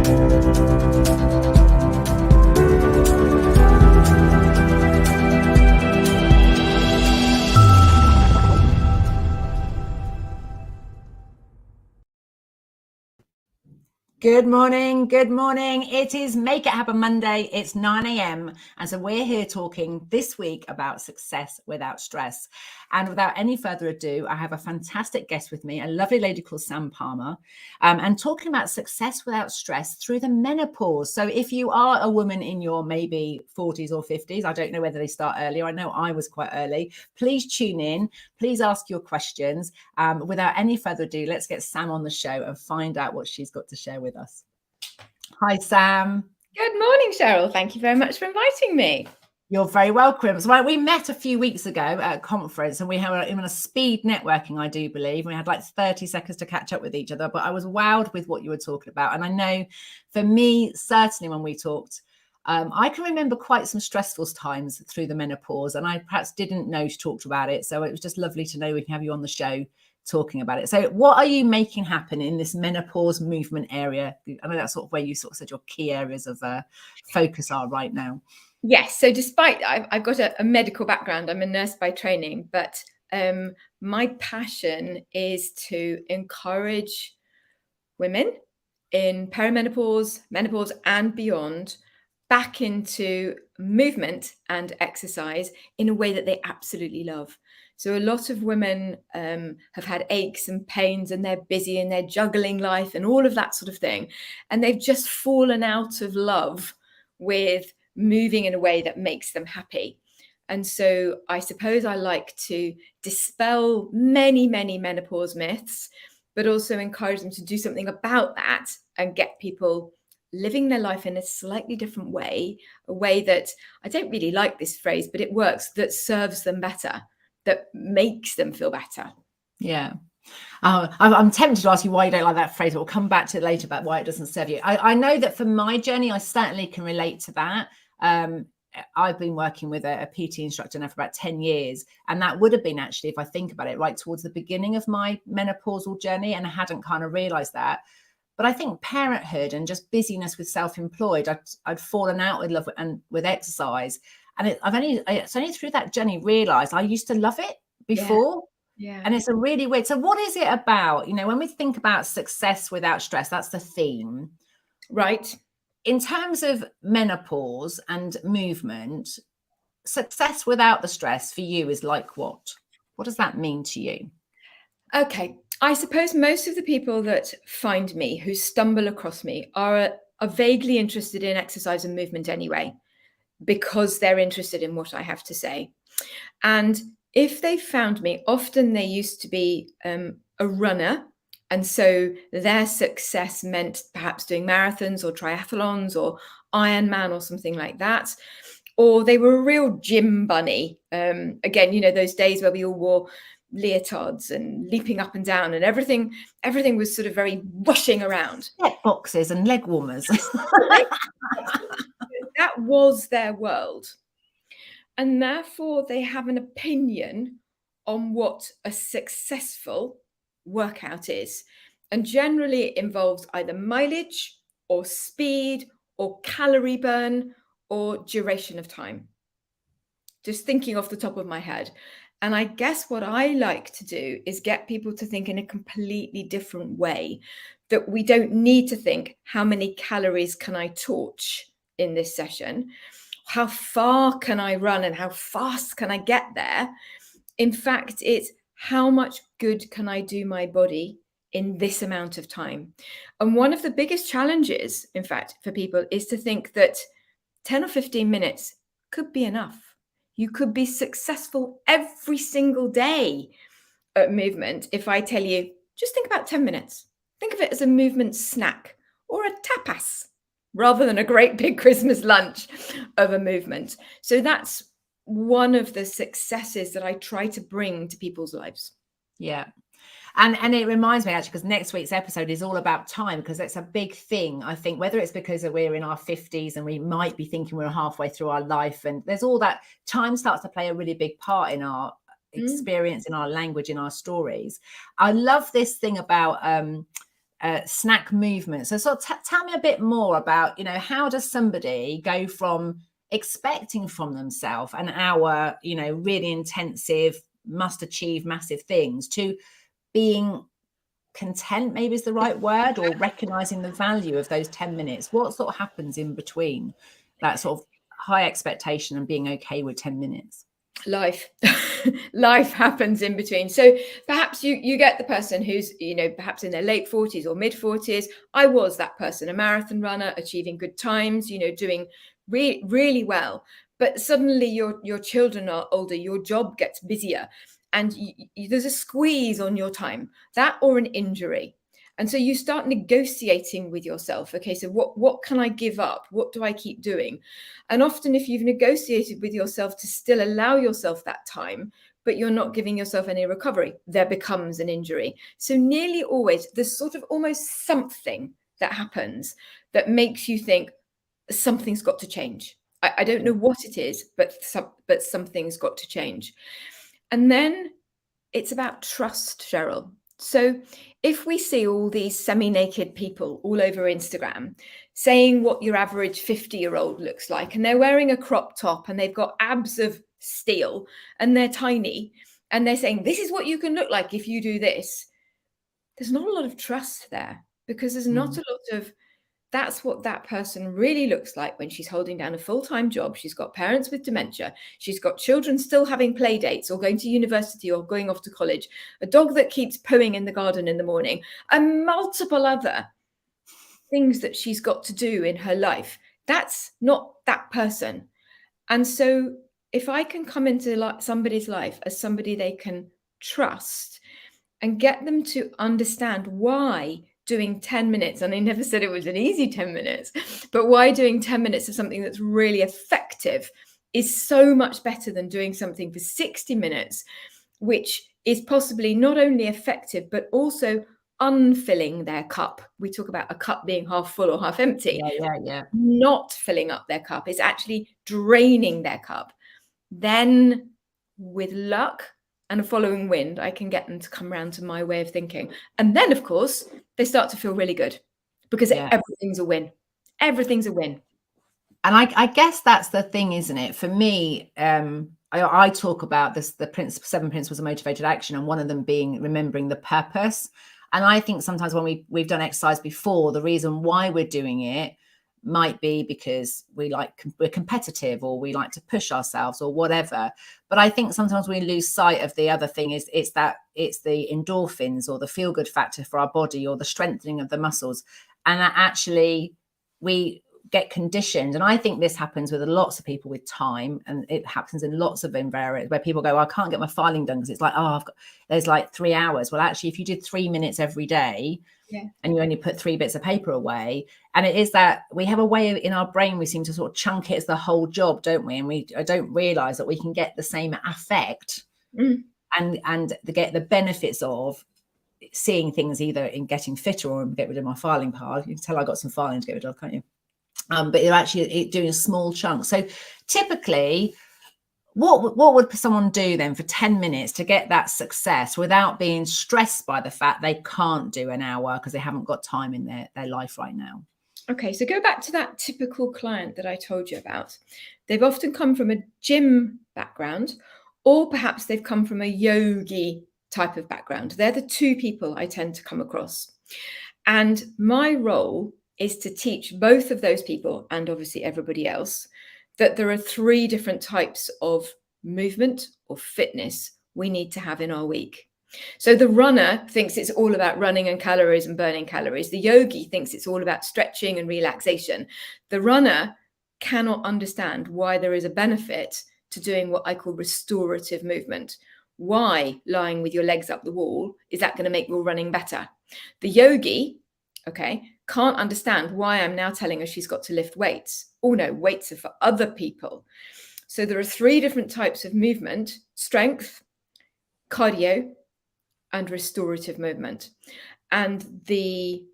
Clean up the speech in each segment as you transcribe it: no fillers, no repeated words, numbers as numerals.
Good morning. Good morning. It is Make It Happen Monday. It's 9 a.m. And so we're here talking this week about success without stress. And without any further ado, I have a fantastic guest with me, a lovely lady called Sam Palmer, and talking about success without stress through the menopause. So if you are a woman in your maybe 40s or 50s, I don't know whether they start earlier. I know I was quite early. Please tune in. Please ask your questions. Without any further ado, let's get Sam on the show and find out what she's got to share with us. Hi, Sam. Good morning, Cheryl. Thank you very much for inviting me. You're very welcome. So we met a few weeks ago at a conference, and we were in a speed networking, I do believe. We had like 30 seconds to catch up with each other, but I was wowed with what you were talking about. And I know for me, certainly when we talked, I can remember quite some stressful times through the menopause, and I perhaps didn't know she talked about it. So it was just lovely to know we can have you on the show talking about it. So what are you making happen in this menopause movement area? I know that's sort of where you sort of said your key areas of focus are right now. Yes. So despite I've got a medical background, I'm a nurse by training, but my passion is to encourage women in perimenopause, menopause and beyond back into movement and exercise in a way that they absolutely love. So a lot of women have had aches and pains, and they're busy and they're juggling life and all of that sort of thing. And they've just fallen out of love with moving in a way that makes them happy. And so I suppose I like to dispel many, many menopause myths, but also encourage them to do something about that and get people living their life in a slightly different way, a way that, I don't really like this phrase, but it works, that serves them better, that makes them feel better. Yeah. I'm tempted to ask you why you don't like that phrase. We'll come back to it later about why it doesn't serve you. I know that for my journey, I certainly can relate to that. I've been working with a PT instructor now for about 10 years. And that would have been actually, if I think about it, right towards the beginning of my menopausal journey. And I hadn't kind of realized that. But I think parenthood and just busyness with self-employed, I'd fallen out with love and with exercise. And it's only through that journey realized I used to love it before. Yeah. And it's a really weird. So what is it about, when we think about success without stress, that's the theme. Right. In terms of menopause and movement, success without the stress for you is like what? What does that mean to you? Okay. I suppose most of the people that find me, who stumble across me, are vaguely interested in exercise and movement anyway, because they're interested in what I have to say. And if they found me, often they used to be a runner. And so their success meant perhaps doing marathons or triathlons or Ironman or something like that. Or they were a real gym bunny. Again, those days where we all wore leotards and leaping up and down, and everything was sort of very whooshing around. Step boxes and leg warmers. That was their world. And therefore they have an opinion on what a successful workout is. And generally it involves either mileage or speed or calorie burn or duration of time. Just thinking off the top of my head. And I guess what I like to do is get people to think in a completely different way, that we don't need to think, how many calories can I torch in this session? How far can I run and how fast can I get there? In fact, it's how much good can I do my body in this amount of time? And one of the biggest challenges, in fact, for people is to think that 10 or 15 minutes could be enough. You could be successful every single day at movement if I tell you, just think about 10 minutes. Think of it as a movement snack or a tapas rather than a great big Christmas lunch of a movement. So that's one of the successes that I try to bring to people's lives. Yeah. And it reminds me actually, because next week's episode is all about time, because it's a big thing. I think whether it's because we're in our 50s and we might be thinking we're halfway through our life, and there's all that, time starts to play a really big part in our experience, in our language, in our stories. I love this thing about snack movement. So sort of tell me a bit more about, how does somebody go from expecting from themselves an hour, really intensive, must achieve massive things, to being content, maybe is the right word, or recognizing the value of those 10 minutes? What sort of happens in between that sort of high expectation and being okay with 10 minutes? Life life happens in between. So perhaps you get the person who's perhaps in their late 40s or mid 40s. I was that person, a marathon runner, achieving good times, doing really well, but suddenly your children are older, your job gets busier, and there's a squeeze on your time, that or an injury. And so you start negotiating with yourself. Okay, so what can I give up? What do I keep doing? And often, if you've negotiated with yourself to still allow yourself that time, but you're not giving yourself any recovery, there becomes an injury. So nearly always, there's sort of almost something that happens that makes you think something's got to change. I don't know what it is, but something's got to change. And then it's about trust, Cheryl. So if we see all these semi-naked people all over Instagram saying what your average 50-year-old looks like, and they're wearing a crop top and they've got abs of steel and they're tiny, and they're saying, this is what you can look like if you do this, there's not a lot of trust there, because there's not a lot of, that's what that person really looks like when she's holding down a full-time job. She's got parents with dementia. She's got children still having play dates or going to university or going off to college, a dog that keeps pooing in the garden in the morning, and multiple other things that she's got to do in her life. That's not that person. And so if I can come into somebody's life as somebody they can trust and get them to understand why doing 10 minutes, and I never said it was an easy 10 minutes, but why doing 10 minutes of something that's really effective is so much better than doing something for 60 minutes, which is possibly not only effective, but also unfilling their cup. We talk about a cup being half full or half empty. Yeah. Not filling up their cup. It's actually draining their cup. Then with luck and a following wind, I can get them to come around to my way of thinking. And then, of course, they start to feel really good, because everything's a win. Everything's a win. And I guess that's the thing, isn't it? For me, I talk about this, the 7 principles of motivated action, and one of them being remembering the purpose. And I think sometimes when we've done exercise before, the reason why we're doing it might be because we're competitive, or we like to push ourselves, or whatever. But I think sometimes we lose sight of the other thing, is it's the endorphins or the feel good factor for our body, or the strengthening of the muscles. And that actually we get conditioned. And I think this happens with lots of people with time, and it happens in lots of areas where people go, I can't get my filing done because it's like, there's like 3 hours. Well, actually, if you did 3 minutes every day, and you only put 3 bits of paper away, and it is that we have a way in our brain, we seem to sort of chunk it as the whole job, don't we? And we don't realize that we can get the same effect and get the benefits of seeing things either in getting fitter or in get rid of my filing pile. You can tell I got some filing to get rid of, can't you? But you're actually doing a small chunk. So typically, what would someone do then for 10 minutes to get that success without being stressed by the fact they can't do an hour because they haven't got time in their life right now? Okay, so go back to that typical client that I told you about. They've often come from a gym background, or perhaps they've come from a yogi type of background. They're the two people I tend to come across. And my role is to teach both of those people, and obviously everybody else, that there are 3 different types of movement or fitness we need to have in our week. So the runner thinks it's all about running and calories and burning calories. The yogi thinks it's all about stretching and relaxation. The runner cannot understand why there is a benefit to doing what I call restorative movement. Why lying with your legs up the wall, is that going to make your running better? The yogi, can't understand why I'm now telling her she's got to lift weights. Oh no, weights are for other people. So there are 3 different types of movement: strength, cardio, and restorative movement. And the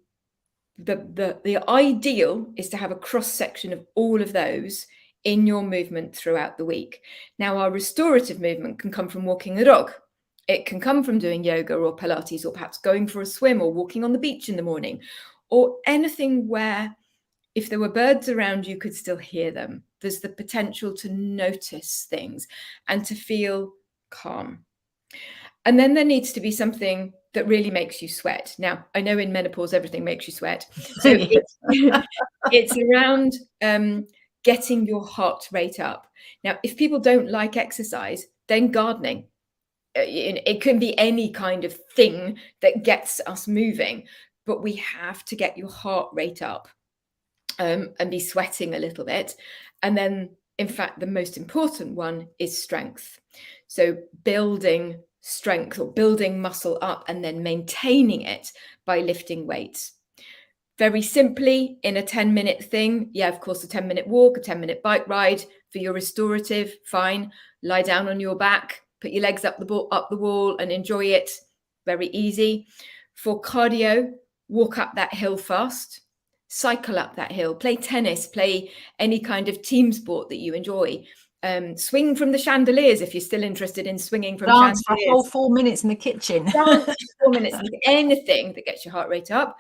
ideal is to have a cross section of all of those in your movement throughout the week. Now, our restorative movement can come from walking the dog, It can come from doing yoga or Pilates, or perhaps going for a swim or walking on the beach in the morning, or anything where if there were birds around, you could still hear them. There's the potential to notice things and to feel calm. And then there needs to be something that really makes you sweat. Now, I know in menopause, everything makes you sweat. So it's around getting your heart rate up. Now, if people don't like exercise, then gardening. It can be any kind of thing that gets us moving, but we have to get your heart rate up and be sweating a little bit. And then, in fact, the most important one is strength. So building strength or building muscle up and then maintaining it by lifting weights. Very simply, in a 10-minute thing, yeah, of course, a 10-minute walk, a 10-minute bike ride for your restorative, fine. Lie down on your back, put your legs up the wall and enjoy it. Very easy. For cardio, walk up that hill fast, cycle up that hill, play tennis, play any kind of team sport that you enjoy. Swing from the chandeliers if you're still interested in swinging from Dance for a chandeliers. whole 4 minutes in the kitchen. Dance for 4 minutes, anything that gets your heart rate up.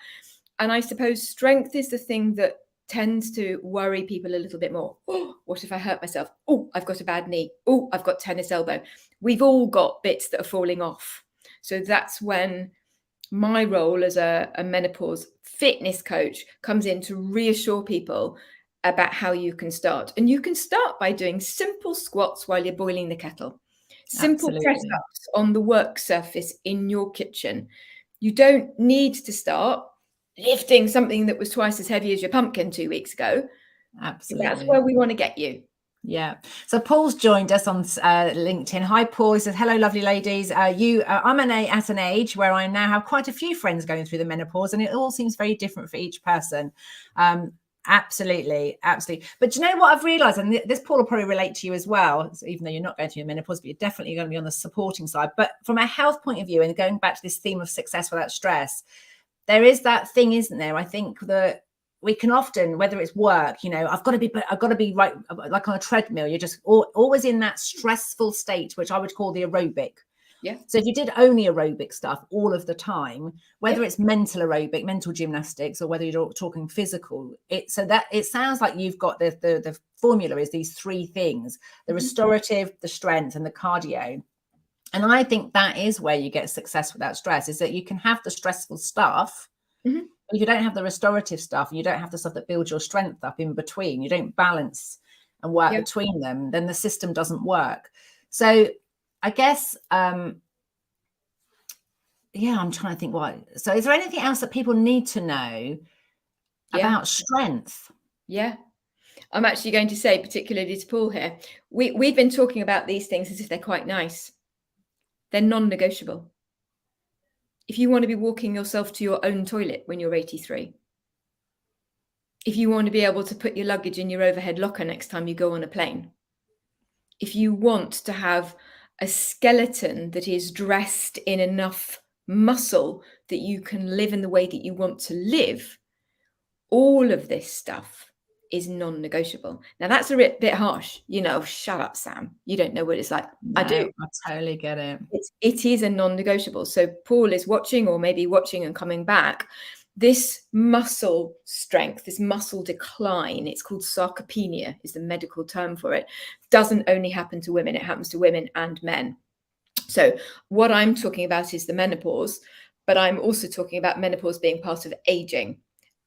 And I suppose strength is the thing that tends to worry people a little bit more. Oh, what if I hurt myself? Oh, I've got a bad knee. Oh, I've got tennis elbow. We've all got bits that are falling off. So that's when my role as a menopause fitness coach comes in to reassure people about how you can start. And you can start by doing simple squats while you're boiling the kettle. Simple press ups on the work surface in your kitchen. You don't need to start lifting something that was twice as heavy as your pumpkin 2 weeks ago. Absolutely. That's where we want to get you. Yeah. So Paul's joined us on LinkedIn. Hi, Paul. He says, hello, lovely ladies. I'm at an age where I now have quite a few friends going through the menopause, and it all seems very different for each person. Absolutely. But do you know what I've realized? And this, Paul, will probably relate to you as well, even though you're not going through menopause, but you're definitely going to be on the supporting side. But from a health point of view, and going back to this theme of success without stress, there is that thing, isn't there? I think that we can often, whether it's work, I've got to be right, like on a treadmill. You're just always in that stressful state, which I would call the aerobic. Yeah. So if you did only aerobic stuff all of the time, whether it's mental aerobic, mental gymnastics, or whether you're talking physical, it sounds like you've got the formula is these three things: the restorative, the strength, and the cardio. And I think that is where you get success without stress, is that you can have the stressful stuff. Mm-hmm. If you don't have the restorative stuff, and you don't have the stuff that builds your strength up in between, you don't balance and work between them, then the system doesn't work. So I guess, I'm trying to think why. So is there anything else that people need to know about strength? Yeah. I'm actually going to say, particularly to Paul here, we've been talking about these things as if they're quite nice. They're non-negotiable. If you want to be walking yourself to your own toilet when you're 83, if you want to be able to put your luggage in your overhead locker next time you go on a plane, if you want to have a skeleton that is dressed in enough muscle that you can live in the way that you want to live, all of this stuff is non-negotiable. Now that's a bit harsh, shut up, Sam, you don't know what it's like. No, I do. I totally get it. It is a non-negotiable. So Paul is watching, or maybe watching and coming back. This muscle strength, this muscle decline, it's called sarcopenia, is the medical term for it, doesn't only happen to women, it happens to women and men. So what I'm talking about is the menopause, but I'm also talking about menopause being part of aging.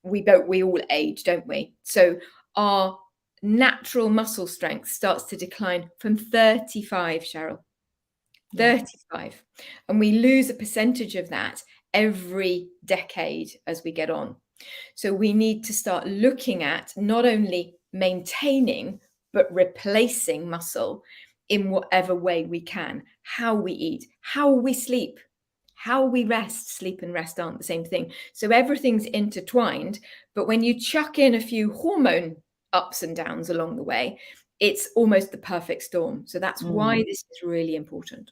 We all age, don't we? So our natural muscle strength starts to decline from 35, Cheryl. 35. And we lose a percentage of that every decade as we get on. So we need to start looking at not only maintaining, but replacing muscle in whatever way we can. How we eat, how we sleep, how we rest. Sleep and rest aren't the same thing. So everything's intertwined. But when you chuck in a few hormone ups and downs along the way, it's almost the perfect storm. So that's why this is really important.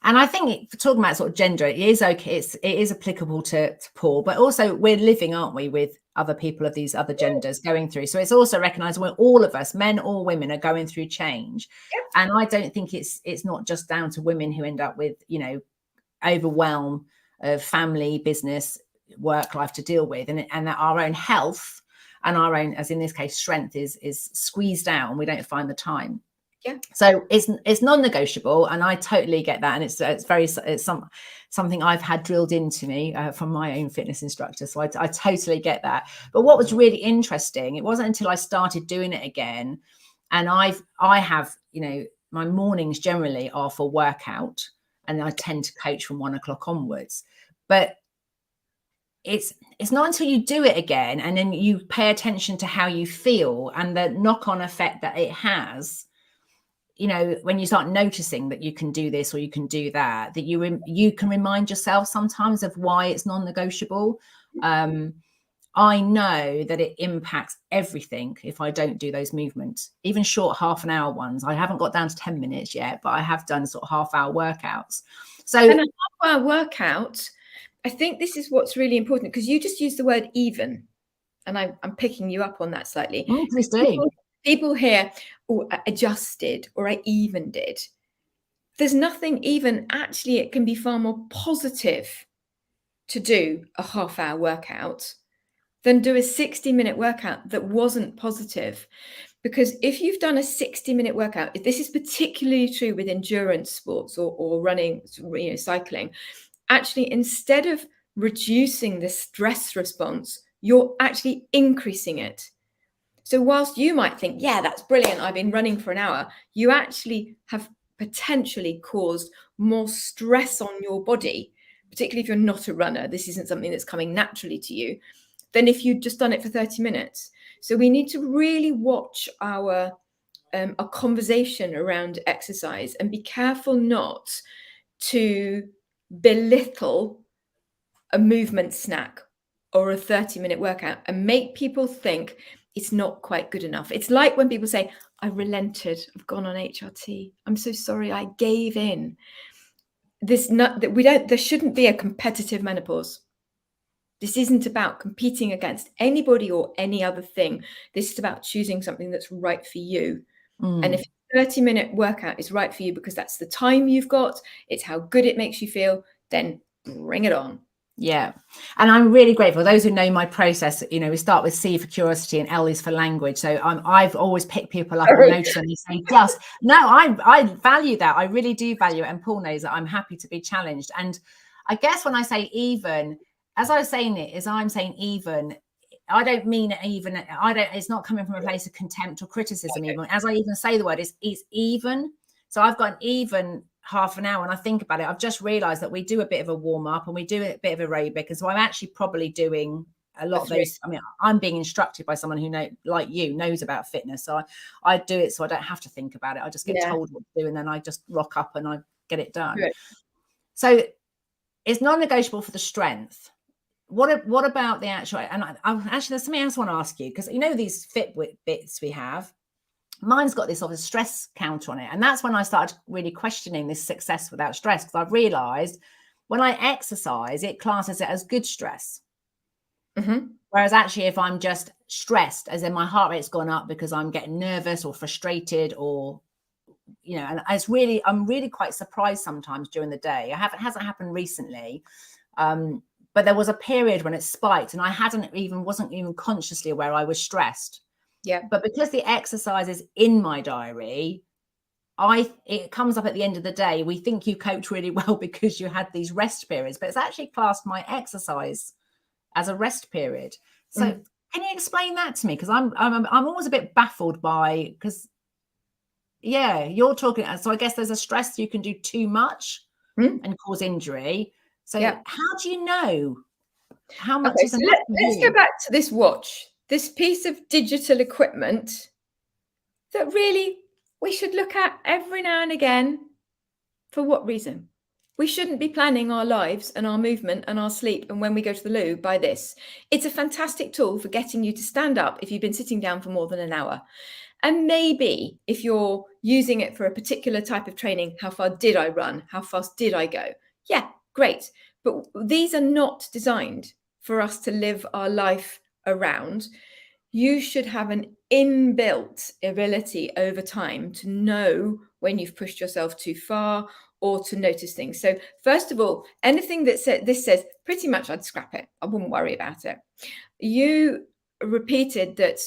And I think talking about sort of gender, it is okay. It is applicable to Paul, but also we're living, aren't we, with other people of these other genders going through. So it's also recognised when all of us, men or women, are going through change. Yeah. And I don't think it's not just down to women who end up with, you know, overwhelm of family, business, work life to deal with, and that our own health and our own, as in this case, strength is squeezed out, and we don't find the time. Yeah. So it's non-negotiable, and I totally get that, and it's something I've had drilled into me from my own fitness instructor. So I totally get that. But what was really interesting, it wasn't until I started doing it again, and I have, you know, my mornings generally are for workout, and I tend to coach from 1 o'clock onwards. But it's not until you do it again and then you pay attention to how you feel and the knock-on effect that it has, you know, when you start noticing that you can do this or you can do that, that you can remind yourself sometimes of why it's non-negotiable. I know that it impacts everything if I don't do those movements, even short half an hour ones. I haven't got down to 10 minutes yet, but I have done sort of half-hour workouts. So, and a half-hour workout, I think this is what's really important, because you just used the word even, and I'm picking you up on that slightly. please do. People hear, oh, I adjusted or I even did. There's nothing even. Actually, it can be far more positive to do a half-hour workout than do a 60-minute workout that wasn't positive. Because if you've done a 60-minute workout, this is particularly true with endurance sports or running, you know, cycling. Actually, instead of reducing the stress response, you're actually increasing it. So whilst you might think, yeah, that's brilliant, I've been running for an hour, you actually have potentially caused more stress on your body, particularly if you're not a runner. This isn't something that's coming naturally to you, than if you'd just done it for 30 minutes. So we need to really watch our conversation around exercise and be careful not to belittle a movement snack or a 30-minute workout and make people think it's not quite good enough. It's like when people say, I relented, I've gone on HRT, I'm so sorry, I gave in. There shouldn't be a competitive menopause. This isn't about competing against anybody or any other thing. This is about choosing something that's right for you. And if a 30-minute workout is right for you because that's the time you've got, it's how good it makes you feel, then bring it on. Yeah. And I'm really grateful. Those who know my process, you know, we start with C for curiosity and L is for language. So I've always picked people up on notice when they say just, no, I value that. I really do value it. And Paul knows that I'm happy to be challenged. And I guess when I say even, as I was saying it, is I'm saying even, I don't mean it even, it's not coming from a place of contempt or criticism. Even as I even say the word, it's even. So I've got an even half an hour, and I think about it, I've just realized that we do a bit of a warm up and we do a bit of aerobic, and so I'm actually probably doing a lot of those. I mean, I'm being instructed by someone who knows about fitness, so I do it so I don't have to think about it. I just get told what to do, and then I just rock up and I get it done. Right. So it's non-negotiable for the strength. What about the actual? And I actually, there's something else I want to ask you, because you know these Fitbit bits we have. Mine's got this sort of stress counter on it. And that's when I started really questioning this success without stress, because I've realized when I exercise, it classes it as good stress. Mm-hmm. Whereas actually, if I'm just stressed, as in my heart rate's gone up because I'm getting nervous or frustrated, or, you know, and I'm really quite surprised sometimes during the day. It hasn't happened recently. But there was a period when it spiked and I wasn't even consciously aware I was stressed. Yeah. But because the exercise is in my diary, it comes up at the end of the day. We think you coach really well because you had these rest periods, but it's actually classed my exercise as a rest period. So can you explain that to me? Because I'm always a bit baffled by, because you're talking. So I guess there's a stress you can do too much and cause injury. So how do you know how much is enough? Let's go back to this watch. This piece of digital equipment that really we should look at every now and again. For what reason? We shouldn't be planning our lives and our movement and our sleep and when we go to the loo by this. It's a fantastic tool for getting you to stand up if you've been sitting down for more than an hour. And maybe if you're using it for a particular type of training, how far did I run? How fast did I go? Yeah, great. But these are not designed for us to live our life around. You should have an inbuilt ability over time to know when you've pushed yourself too far or to notice things. So first of all, anything that this says, pretty much I'd scrap it. I wouldn't worry about it. You repeated that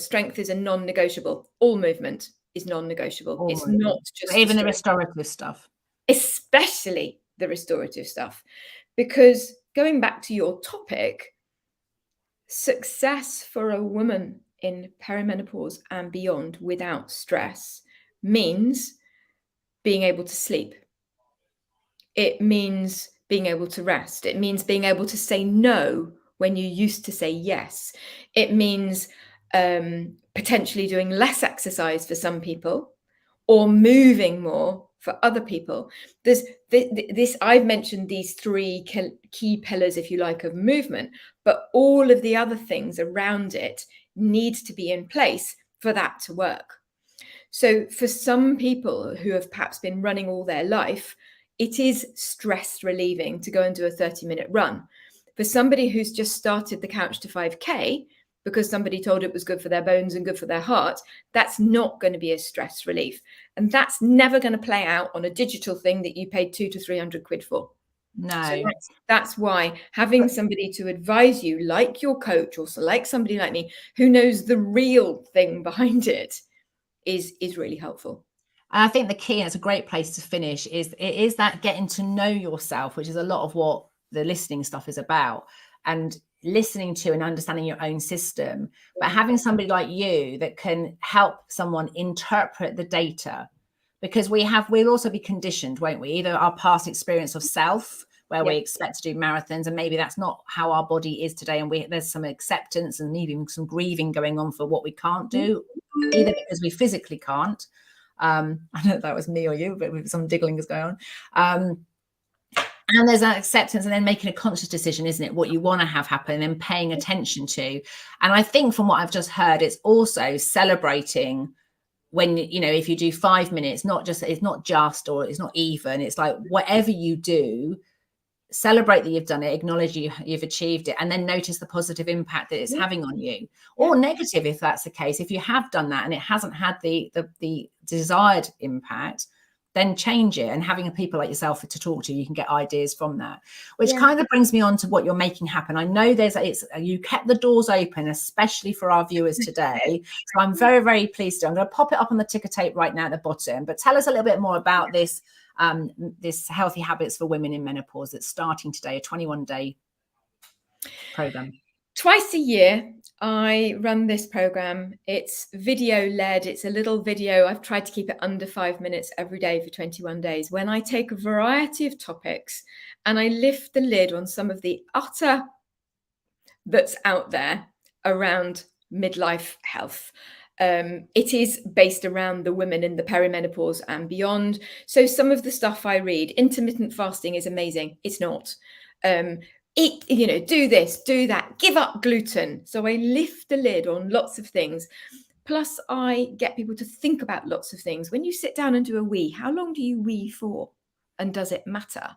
strength is a non-negotiable. All movement is non-negotiable. It's not just even the restorative stuff, especially the restorative stuff, because going back to your topic, success for a woman in perimenopause and beyond without stress means being able to sleep. It means being able to rest. It means being able to say no when you used to say yes. It means potentially doing less exercise for some people or moving more for other people. There's this, I've mentioned these three key pillars, if you like, of movement, but all of the other things around it need to be in place for that to work. So for some people who have perhaps been running all their life, it is stress relieving to go and do a 30-minute run. For somebody who's just started the Couch to 5K because somebody told it was good for their bones and good for their heart, that's not going to be a stress relief. And that's never going to play out on a digital thing that you paid 200 to 300 quid for. No. So that's why having somebody to advise you, like your coach, or like somebody like me, who knows the real thing behind it, is really helpful. And I think the key, and it's a great place to finish, is that getting to know yourself, which is a lot of what the listening stuff is about, and listening to and understanding your own system, but having somebody like you that can help someone interpret the data, because we'll also be conditioned, won't we? Either our past experience of self, where we expect to do marathons, and maybe that's not how our body is today, and there's some acceptance and even some grieving going on for what we can't do, either because we physically can't. I don't know if that was me or you, but some diggling is going on. And there's that acceptance, and then making a conscious decision, isn't it? What you want to have happen and paying attention to. And I think from what I've just heard, it's also celebrating when, if you do 5 minutes, it's not just, or it's not even, it's like whatever you do, celebrate that you've done it, acknowledge you've achieved it, and then notice the positive impact that it's having on you, or negative if that's the case. If you have done that and it hasn't had the desired impact, then change it. And having people like yourself to talk to, you can get ideas from that, which kind of brings me on to what you're making happen. I know you kept the doors open, especially for our viewers today. So I'm very, very pleased to. I'm going to pop it up on the ticker tape right now at the bottom, but tell us a little bit more about this Healthy Habits for Women in Menopause that's starting today, a 21-day program. Twice a year, I run this program. It's video led. It's a little video. I've tried to keep it under 5 minutes every day for 21 days, when I take a variety of topics and I lift the lid on some of the utter that's out there around midlife health. It is based around the women in the perimenopause and beyond. So some of the stuff I read, intermittent fasting is amazing. It's not. Eat, do this, do that, give up gluten. So I lift the lid on lots of things. Plus I get people to think about lots of things. When you sit down and do a wee, how long do you wee for? And does it matter?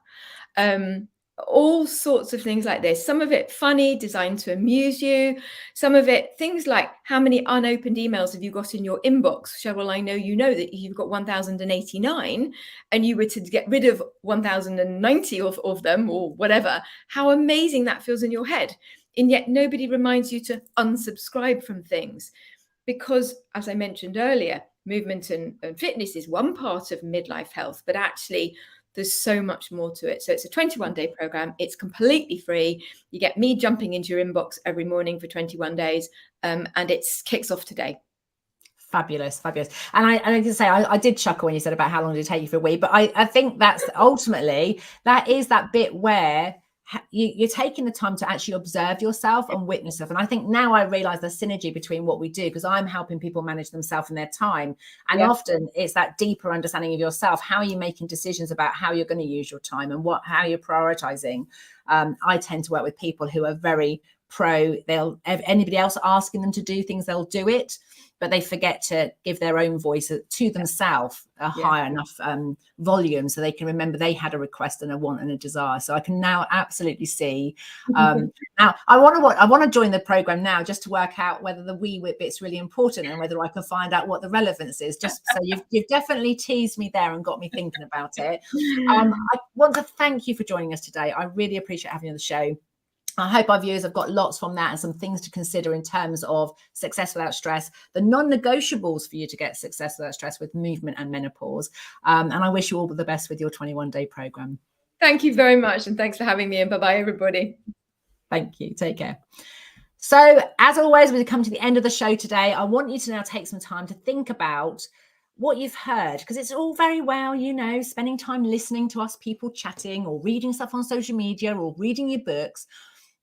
All sorts of things like this. Some of it funny, designed to amuse you. Some of it things like, how many unopened emails have you got in your inbox? Cheryl, I know you know that you've got 1,089 and you were to get rid of 1,090 of them or whatever. How amazing that feels in your head. And yet nobody reminds you to unsubscribe from things, because, as I mentioned earlier, movement and fitness is one part of midlife health, but actually there's so much more to it. So it's a 21-day program. It's completely free. You get me jumping into your inbox every morning for 21 days, and it kicks off today. Fabulous. And I can say, I did chuckle when you said about how long did it take you for a wee, but I think that's ultimately, that is that bit where you're taking the time to actually observe yourself and witness stuff. And I think now I realize the synergy between what we do, because I'm helping people manage themselves and their time. And often it's that deeper understanding of yourself. How are you making decisions about how you're going to use your time and how you're prioritizing? I tend to work with people who are very pro. They'll, if anybody else asking them to do things, they'll do it, but they forget to give their own voice to themselves a high enough volume so they can remember they had a request and a want and a desire. So I can now absolutely see. Now I want to join the program now just to work out whether the wee whip bit's really important and whether I can find out what the relevance is. Just so you've definitely teased me there and got me thinking about it. I want to thank you for joining us today. I really appreciate having you on the show. I hope our viewers have got lots from that and some things to consider in terms of success without stress, the non-negotiables for you to get success without stress with movement and menopause. And I wish you all the best with your 21-day program. Thank you very much. And thanks for having me. And bye-bye, everybody. Thank you. Take care. So as always, we come to the end of the show today. I want you to now take some time to think about what you've heard, because it's all very well, you know, spending time listening to us people chatting or reading stuff on social media or reading your books.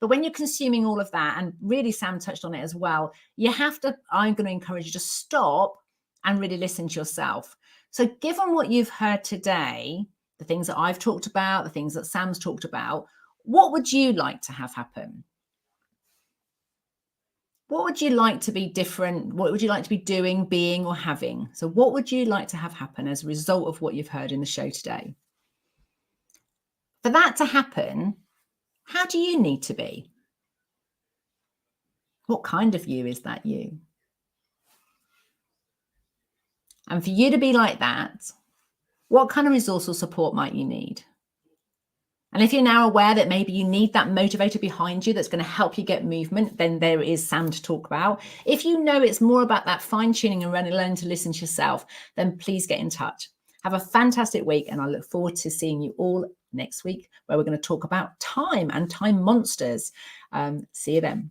But when you're consuming all of that, and really Sam touched on it as well, you have to, I'm going to encourage you to stop and really listen to yourself. So given what you've heard today, the things that I've talked about, the things that Sam's talked about, what would you like to have happen? What would you like to be different? What would you like to be doing, being, or having? So what would you like to have happen as a result of what you've heard in the show today? For that to happen, how do you need to be? What kind of you is that you? And for you to be like that, what kind of resource or support might you need? And if you're now aware that maybe you need that motivator behind you that's going to help you get movement, then there is Sam to talk about. If you know it's more about that fine-tuning and learning to listen to yourself, then please get in touch. Have a fantastic week, and I look forward to seeing you all next week, where we're going to talk about time and time monsters. See you then.